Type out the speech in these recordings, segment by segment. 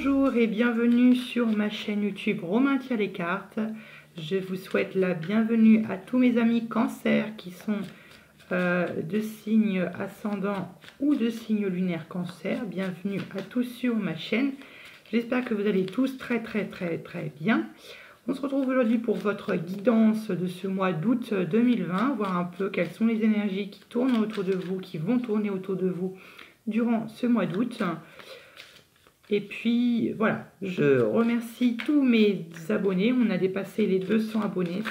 Bonjour et bienvenue sur ma chaîne YouTube Romain tire les cartes. Je vous souhaite la bienvenue à tous mes amis Cancer qui sont de signe ascendant ou de signe lunaire Cancer. Bienvenue à tous sur ma chaîne. J'espère que vous allez tous très bien. On se retrouve aujourd'hui pour votre guidance de ce mois d'août 2020, voir un peu quelles sont les énergies qui tournent autour de vous, qui vont tourner autour de vous durant ce mois d'août. Et puis voilà, je remercie tous mes abonnés. On a dépassé les 200 abonnés,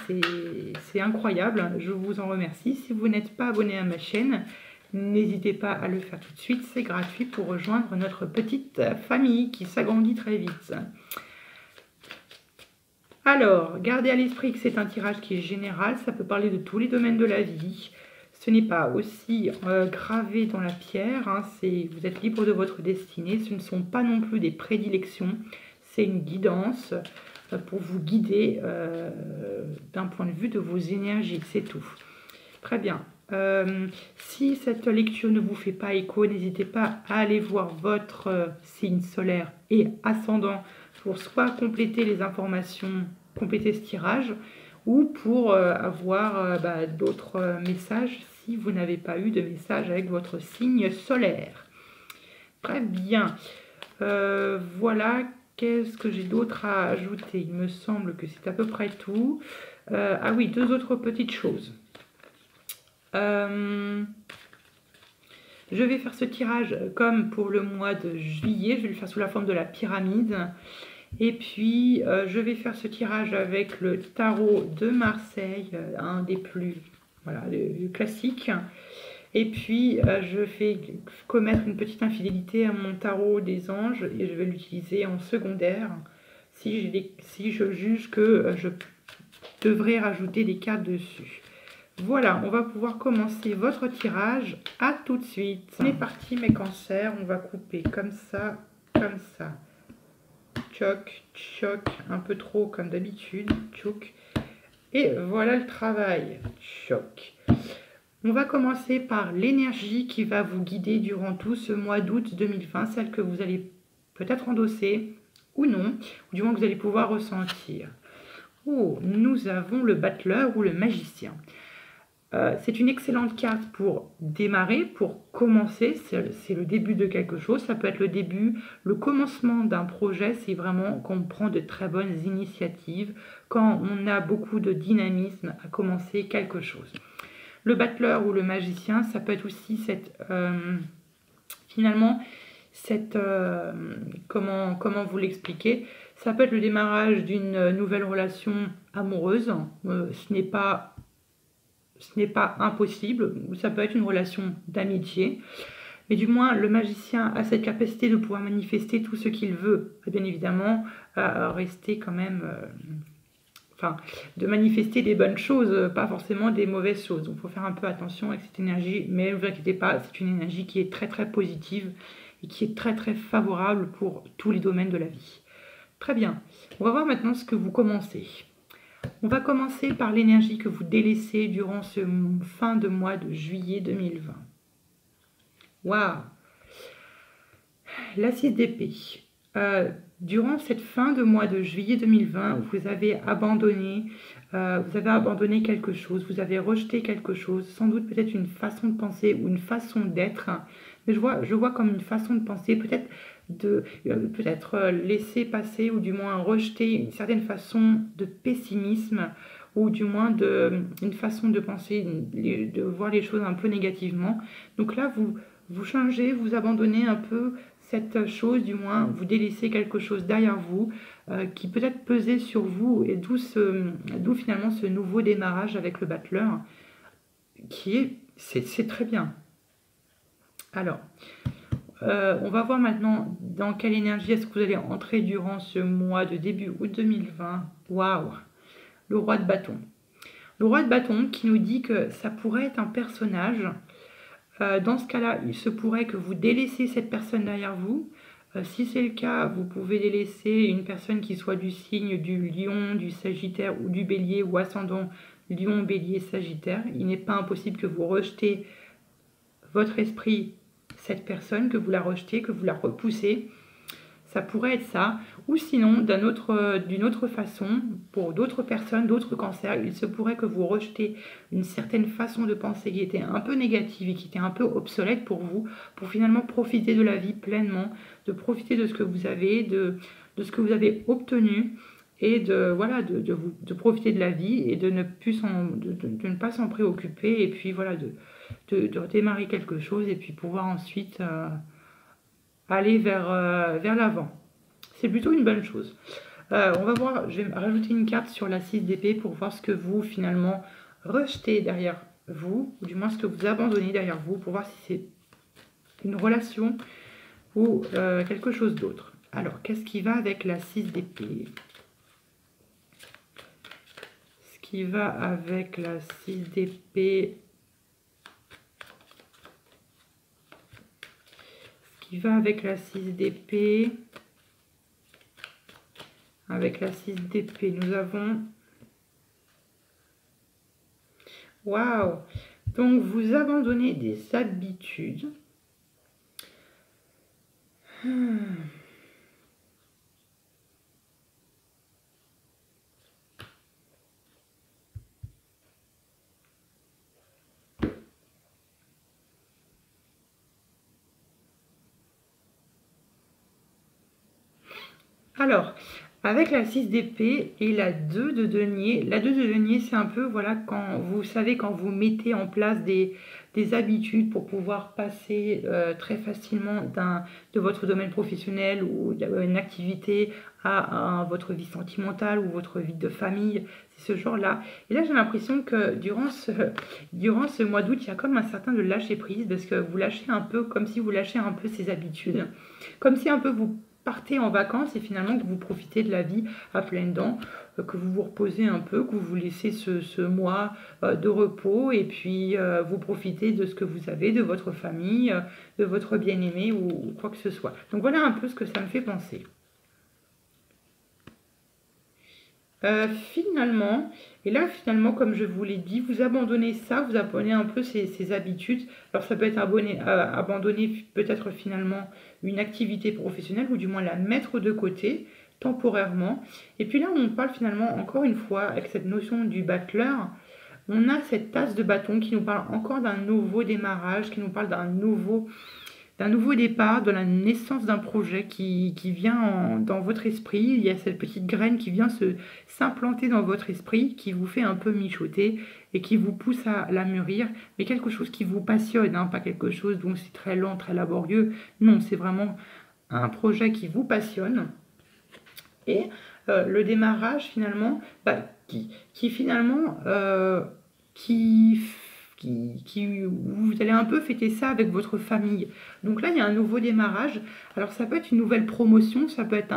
c'est incroyable, je vous en remercie. Si vous n'êtes pas abonné à ma chaîne, n'hésitez pas à le faire tout de suite, c'est gratuit pour rejoindre notre petite famille qui s'agrandit très vite. Alors, gardez à l'esprit que c'est un tirage qui est général, ça peut parler de tous les domaines de la vie. Ce n'est pas aussi gravé dans la pierre, hein, vous êtes libre de votre destinée. Ce ne sont pas non plus des prédilections, c'est une guidance pour vous guider d'un point de vue de vos énergies, c'est tout. Très bien. Si cette lecture ne vous fait pas écho, n'hésitez pas à aller voir votre signe solaire et ascendant pour soit compléter les informations, compléter ce tirage, ou pour avoir d'autres messages si vous n'avez pas eu de message avec votre signe solaire. Très bien. Voilà, qu'est-ce que j'ai d'autre à ajouter? Il me semble que c'est à peu près tout. Ah oui, deux autres petites choses. Je vais faire ce tirage comme pour le mois de juillet. Je vais le faire sous la forme de la pyramide. Et puis, je vais faire ce tirage avec le tarot de Marseille, un des plus classiques. Et puis, je vais commettre une petite infidélité à mon tarot des anges et je vais l'utiliser en secondaire si je juge que je devrais rajouter des cartes dessus. Voilà, on va pouvoir commencer votre tirage. À tout de suite. On est parti mes cancers, on va couper comme ça, comme ça. Choc, choc, un peu trop comme d'habitude, choc. Et voilà le travail, choc. On va commencer par l'énergie qui va vous guider durant tout ce mois d'août 2020, celle que vous allez peut-être endosser ou non, ou du moins que vous allez pouvoir ressentir. Oh, nous avons le battleur ou le magicien. C'est une excellente carte pour démarrer, pour commencer, c'est le début de quelque chose, ça peut être le début, le commencement d'un projet, c'est vraiment qu'on prend de très bonnes initiatives, quand on a beaucoup de dynamisme à commencer quelque chose. Le battleur ou le magicien, ça peut être aussi comment vous l'expliquer, ça peut être le démarrage d'une nouvelle relation amoureuse, ce n'est pas impossible, ça peut être une relation d'amitié, mais du moins le magicien a cette capacité de pouvoir manifester tout ce qu'il veut, et bien évidemment rester quand même, de manifester des bonnes choses, pas forcément des mauvaises choses, donc il faut faire un peu attention avec cette énergie, mais ne vous inquiétez pas, c'est une énergie qui est très positive et qui est très favorable pour tous les domaines de la vie. Très bien, on va voir maintenant ce que vous commencez. On va commencer par l'énergie que vous délaissez durant ce fin de mois de juillet 2020. Waouh! La 6 d'épée. Durant cette fin de mois de juillet 2020, vous avez abandonné quelque chose, vous avez rejeté quelque chose, sans doute peut-être une façon de penser ou une façon d'être, mais je vois comme une façon de penser, peut-être laisser passer ou du moins rejeter une certaine façon de pessimisme ou du moins une façon de penser, de voir les choses un peu négativement. Donc là, vous changez, vous abandonnez un peu cette chose, du moins vous délaissez quelque chose derrière vous qui peut-être pesait sur vous, et d'où finalement ce nouveau démarrage avec le battleur c'est très bien. Alors, on va voir maintenant dans quelle énergie est-ce que vous allez entrer durant ce mois de début août 2020. Waouh! Le roi de bâton. Le roi de bâton qui nous dit que ça pourrait être un personnage. Dans ce cas-là, il se pourrait que vous délaissez cette personne derrière vous. Si c'est le cas, vous pouvez délaisser une personne qui soit du signe du lion, du sagittaire ou du bélier ou ascendant lion, bélier, sagittaire. Il n'est pas impossible que vous rejetez votre esprit, cette personne, que vous la rejetez, que vous la repoussez. Ça pourrait être ça. Ou sinon, d'une autre façon, pour d'autres personnes, d'autres cancers, il se pourrait que vous rejetez une certaine façon de penser qui était un peu négative et qui était un peu obsolète pour vous, pour finalement profiter de la vie pleinement, de profiter de ce que vous avez, de ce que vous avez obtenu et voilà, de profiter de la vie et de ne pas s'en préoccuper et puis voilà, de redémarrer quelque chose et puis pouvoir ensuite aller vers l'avant. C'est plutôt une bonne chose. On va voir, je vais rajouter une carte sur la 6 d'épée pour voir ce que vous finalement rejetez derrière vous, ou du moins ce que vous abandonnez derrière vous, pour voir si c'est une relation ou quelque chose d'autre. Alors, qu'est-ce qui va avec la 6 d'épée? Ce qui va avec la 6 d'épée... Ce qui va avec la 6 d'épée... Avec la 6 d'épée, nous avons... Waouh! Donc, vous abandonnez des habitudes. Alors, avec la 6 d'épée et la 2 de denier, la 2 de denier, c'est un peu, voilà, quand vous savez, quand vous mettez en place des habitudes pour pouvoir passer très facilement de votre domaine professionnel ou d'une activité à votre vie sentimentale ou votre vie de famille, c'est ce genre-là. Et là, j'ai l'impression que durant ce mois d'août, il y a comme un certain de lâcher prise parce que vous lâchez un peu, comme si vous lâchez un peu ces habitudes, comme si un peu vous partez en vacances et finalement que vous profitez de la vie à pleines dents, que vous vous reposez un peu, que vous vous laissez ce mois de repos et puis vous profitez de ce que vous avez, de votre famille, de votre bien-aimé ou quoi que ce soit. Donc voilà un peu ce que ça me fait penser. Finalement, et là finalement comme je vous l'ai dit, vous abandonnez ça, vous abandonnez un peu ces habitudes. Alors ça peut être abandonner peut-être finalement une activité professionnelle ou du moins la mettre de côté temporairement. Et puis là on parle finalement encore une fois avec cette notion du battleur, on a cette tasse de bâton qui nous parle encore d'un nouveau démarrage, qui nous parle d'un nouveau départ, de la naissance d'un projet qui vient dans votre esprit. Il y a cette petite graine qui vient s'implanter dans votre esprit, qui vous fait un peu mijoter et qui vous pousse à la mûrir, mais quelque chose qui vous passionne, hein, pas quelque chose dont c'est très lent, très laborieux. Non, c'est vraiment un projet qui vous passionne. Et le démarrage finalement, qui finalement... vous allez un peu fêter ça avec votre famille. Donc là, il y a un nouveau démarrage. Alors, ça peut être une nouvelle promotion, ça peut être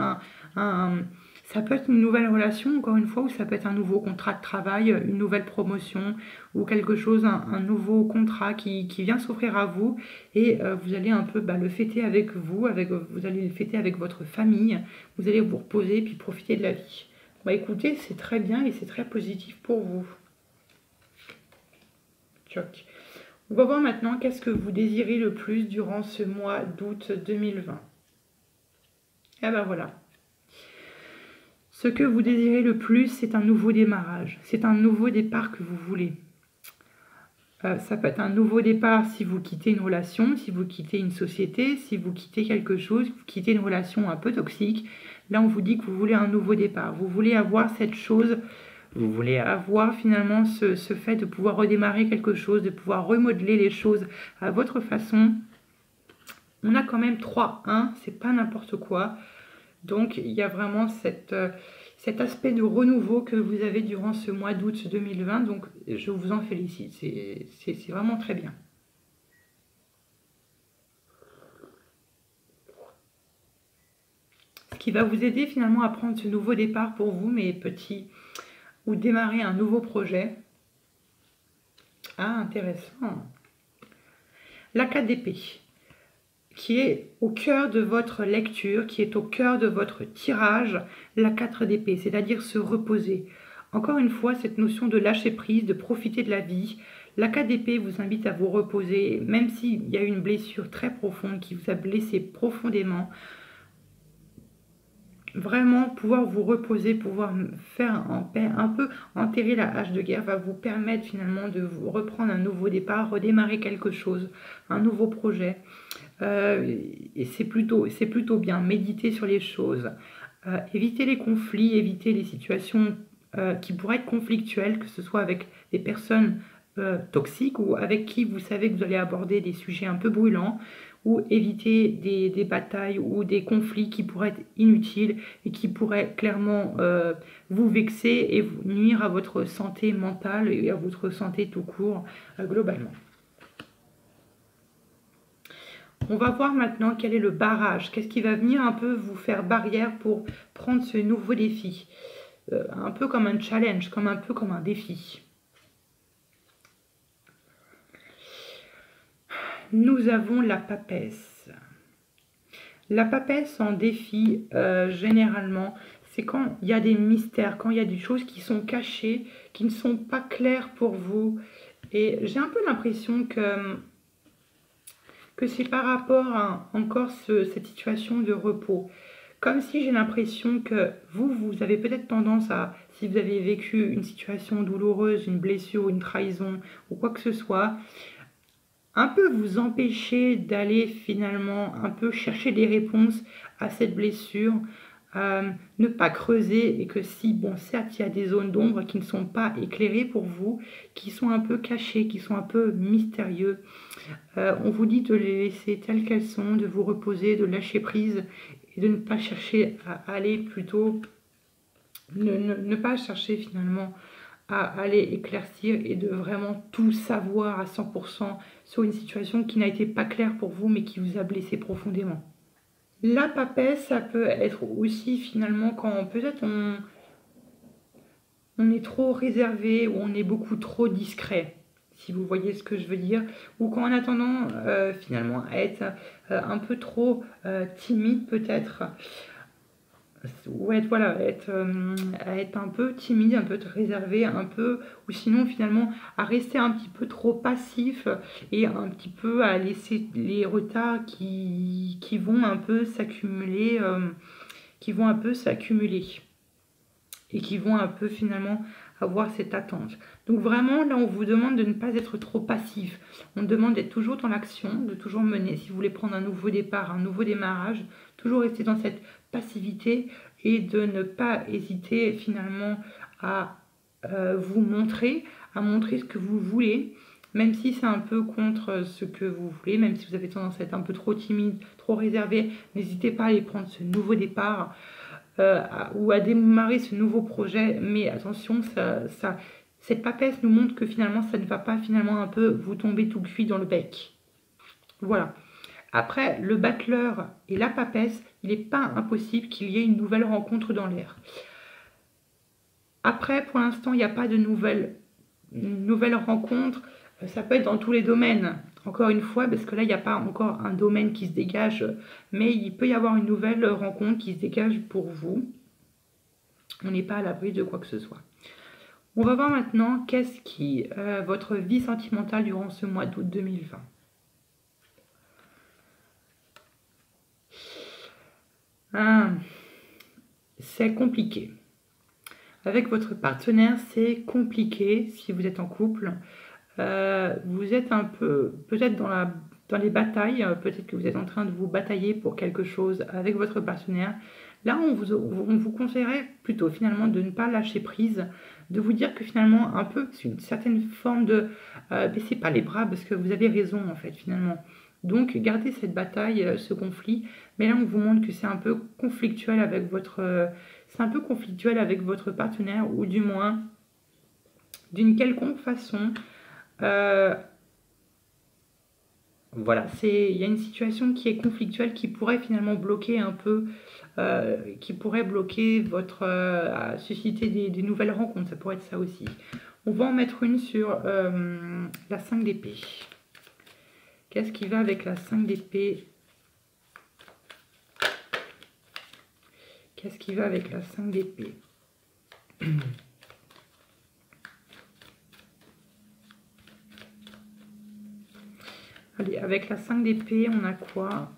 ça peut être une nouvelle relation, encore une fois, ou ça peut être un nouveau contrat de travail, une nouvelle promotion, ou quelque chose, un nouveau contrat qui vient s'offrir à vous. Et vous allez un peu le fêter avec vous, vous allez le fêter avec votre famille. Vous allez vous reposer puis profiter de la vie. Écoutez, c'est très bien et c'est très positif pour vous. Choc. On va voir maintenant qu'est-ce que vous désirez le plus durant ce mois d'août 2020. Et ben voilà. Ce que vous désirez le plus, c'est un nouveau démarrage. C'est un nouveau départ que vous voulez. Ça peut être un nouveau départ si vous quittez une relation, si vous quittez une société, si vous quittez quelque chose, vous quittez une relation un peu toxique. Là, on vous dit que vous voulez un nouveau départ. Vous voulez avoir cette chose... Vous voulez avoir finalement ce fait de pouvoir redémarrer quelque chose, de pouvoir remodeler les choses à votre façon. On a quand même 3-1, c'est pas n'importe quoi. Donc il y a vraiment cet aspect de renouveau que vous avez durant ce mois d'août 2020. Donc je vous en félicite, c'est vraiment très bien. Ce qui va vous aider finalement à prendre ce nouveau départ pour vous, mes petits... ou démarrer un nouveau projet. Ah, intéressant. La 4 d'épée, qui est au cœur de votre lecture, qui est au cœur de votre tirage, la 4 d'épée, c'est-à-dire se reposer. Encore une fois, cette notion de lâcher prise, de profiter de la vie. La 4 d'épée vous invite à vous reposer, même s'il y a une blessure très profonde qui vous a blessé profondément. vraiment pouvoir vous reposer, pouvoir faire un peu enterrer la hache de guerre va vous permettre finalement de vous reprendre un nouveau départ, redémarrer quelque chose, un nouveau projet. Et c'est plutôt bien. Méditer sur les choses, éviter les conflits, éviter les situations qui pourraient être conflictuelles, que ce soit avec des personnes toxiques ou avec qui vous savez que vous allez aborder des sujets un peu brûlants, ou éviter des batailles ou des conflits qui pourraient être inutiles et qui pourraient clairement vous vexer et vous nuire à votre santé mentale et à votre santé tout court globalement. On va voir maintenant quel est le barrage, qu'est-ce qui va venir un peu vous faire barrière pour prendre ce nouveau défi. Un peu comme un challenge, un peu comme un défi. Nous avons la papesse. La papesse en défi, généralement, c'est quand il y a des mystères, quand il y a des choses qui sont cachées, qui ne sont pas claires pour vous. Et j'ai un peu l'impression que c'est par rapport à encore cette situation de repos. Comme si j'ai l'impression que vous avez peut-être tendance à, si vous avez vécu une situation douloureuse, une blessure, une trahison ou quoi que ce soit, un peu vous empêcher d'aller finalement un peu chercher des réponses à cette blessure, ne pas creuser et que si, bon, certes, il y a des zones d'ombre qui ne sont pas éclairées pour vous, qui sont un peu cachées, qui sont un peu mystérieux, on vous dit de les laisser telles qu'elles sont, de vous reposer, de lâcher prise et de ne pas chercher à aller plutôt, ne pas chercher finalement à aller éclaircir et de vraiment tout savoir à 100% sur une situation qui n'a été pas claire pour vous mais qui vous a blessé profondément. La papesse, ça peut être aussi finalement quand peut-être on est trop réservé ou on est beaucoup trop discret, si vous voyez ce que je veux dire, ou quand on a tendance finalement à être un peu trop timide peut-être, ou être, voilà, à être un peu timide, un peu réservé, un peu, ou sinon finalement à rester un petit peu trop passif et un petit peu à laisser les retards qui vont un peu s'accumuler, et qui vont un peu finalement avoir cette attente. Donc vraiment, là, on vous demande de ne pas être trop passif. On demande d'être toujours dans l'action, de toujours mener. Si vous voulez prendre un nouveau départ, un nouveau démarrage, toujours rester dans cette passivité et de ne pas hésiter finalement à vous montrer, à montrer ce que vous voulez, même si c'est un peu contre ce que vous voulez, même si vous avez tendance à être un peu trop timide, trop réservé, n'hésitez pas à aller prendre ce nouveau départ. Ou à démarrer ce nouveau projet, mais attention, cette papesse nous montre que finalement ça ne va pas finalement un peu vous tomber tout cuit dans le bec. Voilà. Après, le battleur et la papesse, il n'est pas impossible qu'il y ait une nouvelle rencontre dans l'air. Après, pour l'instant, il n'y a pas de nouvelle rencontre. Ça peut être dans tous les domaines. Encore une fois, parce que là, il n'y a pas encore un domaine qui se dégage, mais il peut y avoir une nouvelle rencontre qui se dégage pour vous. On n'est pas à l'abri de quoi que ce soit. On va voir maintenant qu'est-ce qui votre vie sentimentale durant ce mois d'août 2020. C'est compliqué. Avec votre partenaire, c'est compliqué si vous êtes en couple. Vous êtes un peu, peut-être dans les batailles, peut-être que vous êtes en train de vous batailler pour quelque chose avec votre partenaire. Là, on vous conseillerait plutôt finalement de ne pas lâcher prise, de vous dire que finalement, un peu, c'est une certaine forme de baissez pas les bras parce que vous avez raison en fait finalement. Donc, gardez cette bataille, ce conflit, mais là, on vous montre que c'est un peu conflictuel avec votre partenaire, ou du moins, d'une quelconque façon. Voilà, il y a une situation qui est conflictuelle qui pourrait finalement bloquer un peu, qui pourrait bloquer votre susciter des nouvelles rencontres, ça pourrait être ça aussi. On va en mettre une sur la 5 d'épée. Qu'est-ce qui va avec la 5 d'épée? Qu'est-ce qui va avec la 5 d'épée? Allez, avec la 5 d'épée, on a quoi?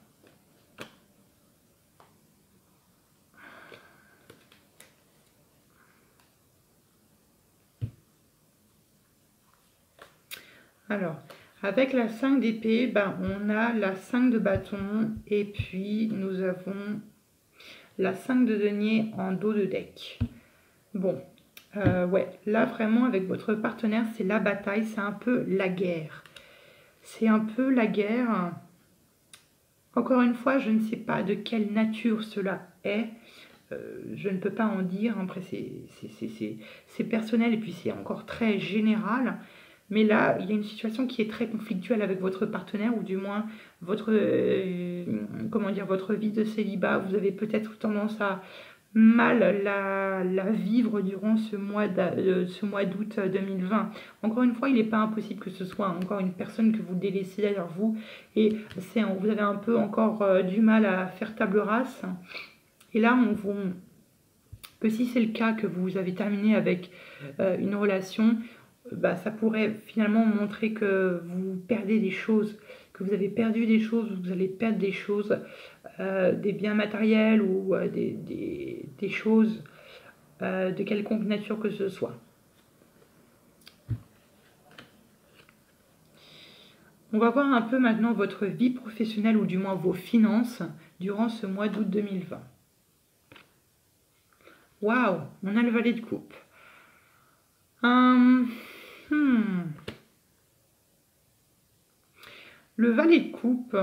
Alors, avec la 5 d'épée, ben, on a la 5 de bâton et puis nous avons la 5 de denier en dos de deck. Bon, ouais, là vraiment avec votre partenaire, c'est la bataille, c'est un peu la guerre. C'est un peu la guerre. Encore une fois, je ne sais pas de quelle nature cela est. Je ne peux pas en dire. Après, c'est personnel et puis c'est encore très général. Mais là, il y a une situation qui est très conflictuelle avec votre partenaire, ou du moins votre, comment dire, votre vie de célibat. Vous avez peut-être tendance à mal la vivre durant ce mois d'août 2020. Encore une fois, il n'est pas impossible que ce soit encore une personne que vous délaissez derrière vous, et vous avez un peu encore du mal à faire table rase. Et là, que si c'est le cas, que vous avez terminé avec une relation, bah, ça pourrait finalement montrer que vous perdez des choses, que vous avez perdu des choses, vous allez perdre des choses, des biens matériels ou des choses de quelconque nature que ce soit. On va voir un peu maintenant votre vie professionnelle, ou du moins vos finances, durant ce mois d'août 2020. Waouh, on a le valet de coupe. Le valet de coupe.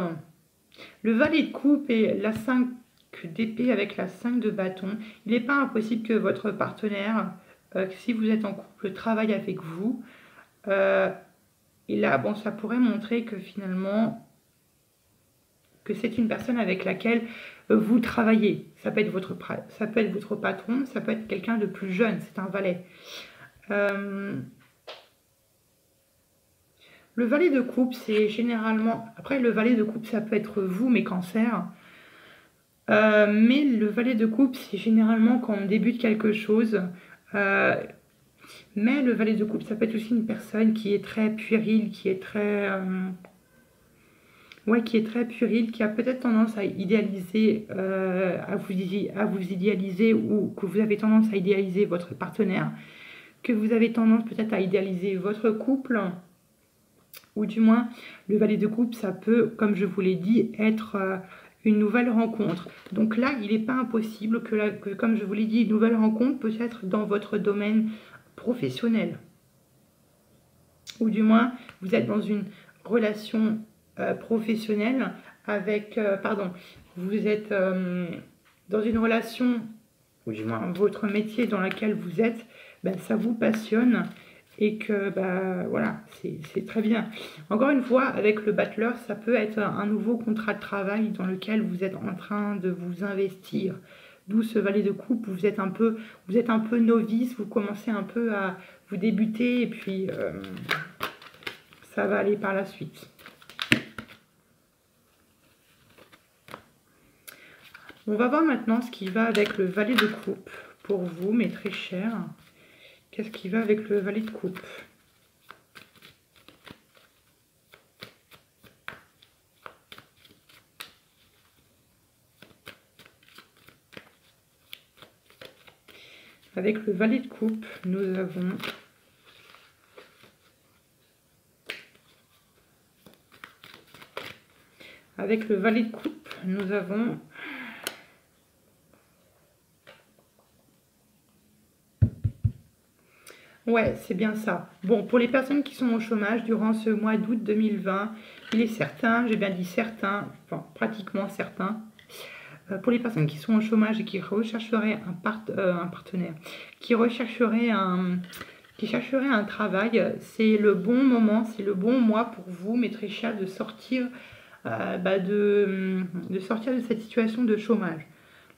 Le valet de coupe et la 5 d'épée avec la 5 de bâton. Il n'est pas impossible que votre partenaire, si vous êtes en couple, travaille avec vous. Et là, bon, ça pourrait montrer que finalement, que c'est une personne avec laquelle vous travaillez. Ça peut être votre patron, ça peut être quelqu'un de plus jeune, c'est un valet. Le valet de coupe, c'est généralement... Après, le valet de coupe, ça peut être vous, mes cancers. Mais le valet de coupe, c'est généralement quand on débute quelque chose. Mais le valet de coupe, ça peut être aussi une personne qui est très puérile, qui est très... qui est très puérile, qui a peut-être tendance à idéaliser, à vous idéaliser, ou que vous avez tendance à idéaliser votre partenaire, que vous avez tendance peut-être à idéaliser votre couple. Ou du moins, le valet de coupe, ça peut, comme je vous l'ai dit, être une nouvelle rencontre. Donc là, il n'est pas impossible que, comme je vous l'ai dit, une nouvelle rencontre peut être dans votre domaine professionnel. Ou du moins, vous êtes dans une relation professionnelle avec... vous êtes dans une relation, ou du moins votre métier dans lequel vous êtes, ben, ça vous passionne. Et que, bah, voilà, c'est très bien. Encore une fois, avec le battleur, ça peut être un nouveau contrat de travail dans lequel vous êtes en train de vous investir. D'où ce valet de coupe, vous êtes un peu novice, vous commencez un peu à vous débuter, et puis ça va aller par la suite. On va voir maintenant ce qui va avec le valet de coupe pour vous, mes très chers. Qu'est-ce qui va avec le valet de coupe? Avec le valet de coupe, nous avons avec le valet de coupe, nous avons ouais, c'est bien ça. Bon, pour les personnes qui sont au chômage durant ce mois d'août 2020, il est certain, j'ai bien dit certain, enfin pratiquement certain, pour les personnes qui sont au chômage et qui rechercheraient un partenaire, qui chercheraient un travail, c'est le bon moment, c'est le bon mois pour vous, mes très chers, de sortir, de sortir de cette situation de chômage.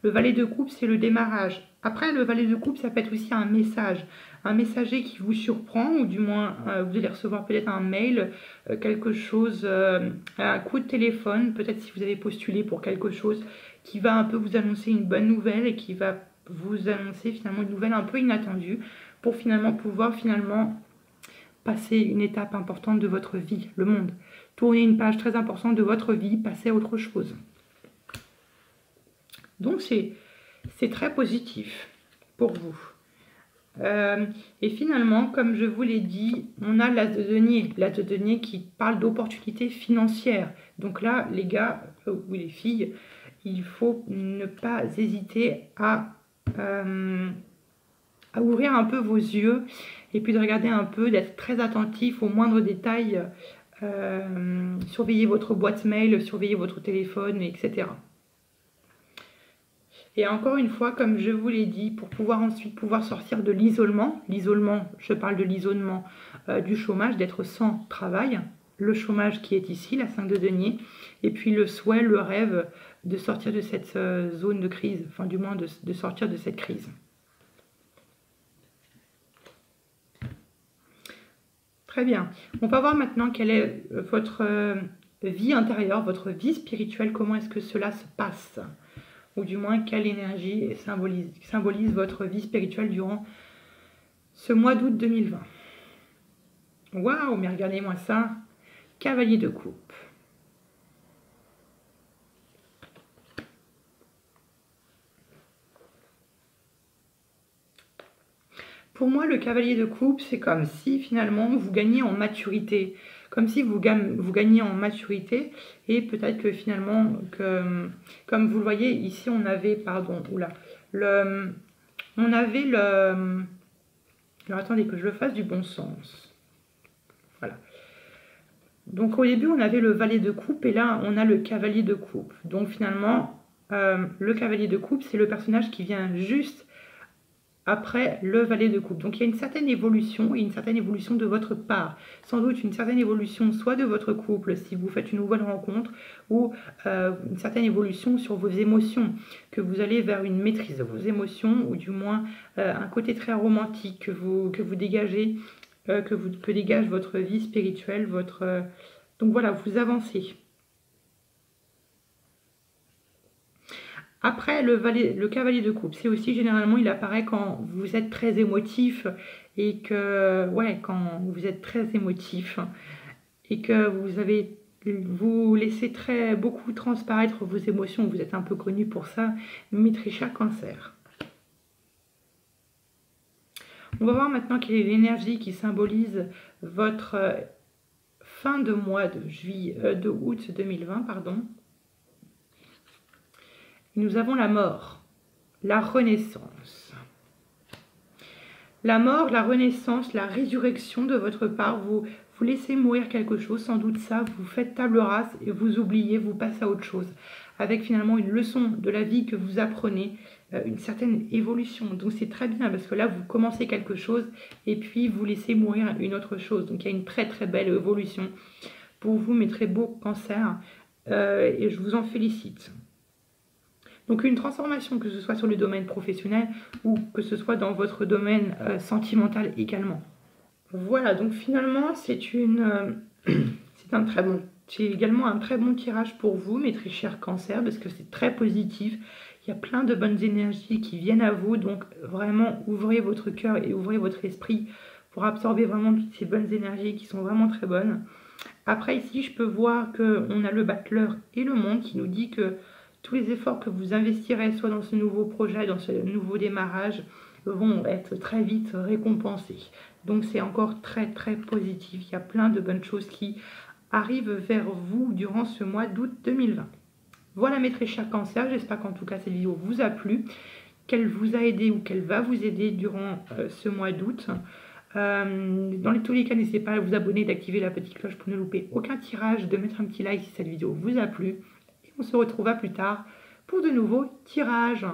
Le valet de coupe, c'est le démarrage. Après, le valet de coupe, ça peut être aussi un message. Un messager qui vous surprend, ou du moins, vous allez recevoir peut-être un mail, quelque chose, un coup de téléphone, peut-être si vous avez postulé pour quelque chose, qui va un peu vous annoncer une bonne nouvelle et qui va vous annoncer finalement une nouvelle un peu inattendue pour finalement pouvoir passer une étape importante de votre vie, le monde. Tourner une page très importante de votre vie, passer à autre chose. Donc c'est très positif pour vous. Et finalement, comme je vous l'ai dit, on a l'as de denier. L'as de denier qui parle d'opportunités financières. Donc là, les gars ou les filles, il faut ne pas hésiter à ouvrir un peu vos yeux et puis de regarder un peu, d'être très attentif aux moindres détails. Surveillez votre boîte mail, surveillez votre téléphone, etc. Et encore une fois, comme je vous l'ai dit, pour pouvoir ensuite sortir de l'isolement, je parle de l'isolement du chômage, d'être sans travail, le chômage qui est ici, la 5 de denier, et puis le souhait, le rêve de sortir de cette zone de crise, enfin du moins de sortir de cette crise. Très bien. On va voir maintenant quelle est votre vie intérieure, votre vie spirituelle, comment est-ce que cela se passe, ou du moins quelle énergie symbolise votre vie spirituelle durant ce mois d'août 2020. Waouh, mais regardez-moi ça, cavalier de coupe. Pour moi, le cavalier de coupe, c'est comme si finalement vous gagniez en maturité. Comme si vous gagniez en maturité. Et peut-être que finalement, comme vous le voyez, ici on avait, alors attendez que je le fasse du bon sens. Voilà. Donc au début, on avait le valet de coupe et là, on a le cavalier de coupe. Donc finalement, le cavalier de coupe, c'est le personnage qui vient juste après le valet de coupe. Donc il y a une certaine évolution et une certaine évolution de votre part. Sans doute une certaine évolution soit de votre couple si vous faites une nouvelle rencontre ou une certaine évolution sur vos émotions, que vous allez vers une maîtrise de vos émotions ou du moins un côté très romantique que vous dégagez, que dégage votre vie spirituelle, donc voilà, vous avancez. Après, le cavalier de coupe, c'est aussi généralement, il apparaît quand vous êtes très émotif et que, ouais, quand vous êtes très émotif et que vous laissez beaucoup transparaître vos émotions, vous êtes un peu connu pour ça, Maître Cancer. On va voir maintenant quelle est l'énergie qui symbolise votre fin de mois de août 2020, pardon. Nous avons la mort, la renaissance. La mort, la renaissance, la résurrection de votre part, vous laissez mourir quelque chose, sans doute ça, vous faites table rase et vous oubliez, vous passez à autre chose. Avec finalement une leçon de la vie que vous apprenez, une certaine évolution. Donc c'est très bien parce que là, vous commencez quelque chose et puis vous laissez mourir une autre chose. Donc il y a une très très belle évolution. Pour vous, mes très beaux cancers, et je vous en félicite. Donc une transformation, que ce soit sur le domaine professionnel ou que ce soit dans votre domaine sentimental également. Voilà, donc finalement, c'est également un très bon tirage pour vous, mes très chers cancers, parce que c'est très positif. Il y a plein de bonnes énergies qui viennent à vous, donc vraiment ouvrez votre cœur et ouvrez votre esprit pour absorber vraiment toutes ces bonnes énergies qui sont vraiment très bonnes. Après ici, je peux voir qu'on a le battleur et le monde qui nous dit que tous les efforts que vous investirez soit dans ce nouveau projet, dans ce nouveau démarrage, vont être très vite récompensés. Donc c'est encore très très positif. Il y a plein de bonnes choses qui arrivent vers vous durant ce mois d'août 2020. Voilà mes très chers cancers, j'espère qu'en tout cas cette vidéo vous a plu, qu'elle vous a aidé ou qu'elle va vous aider durant ce mois d'août. Dans tous les cas, n'hésitez pas à vous abonner, d'activer la petite cloche pour ne louper aucun tirage, de mettre un petit like si cette vidéo vous a plu. On se retrouvera plus tard pour de nouveaux tirages.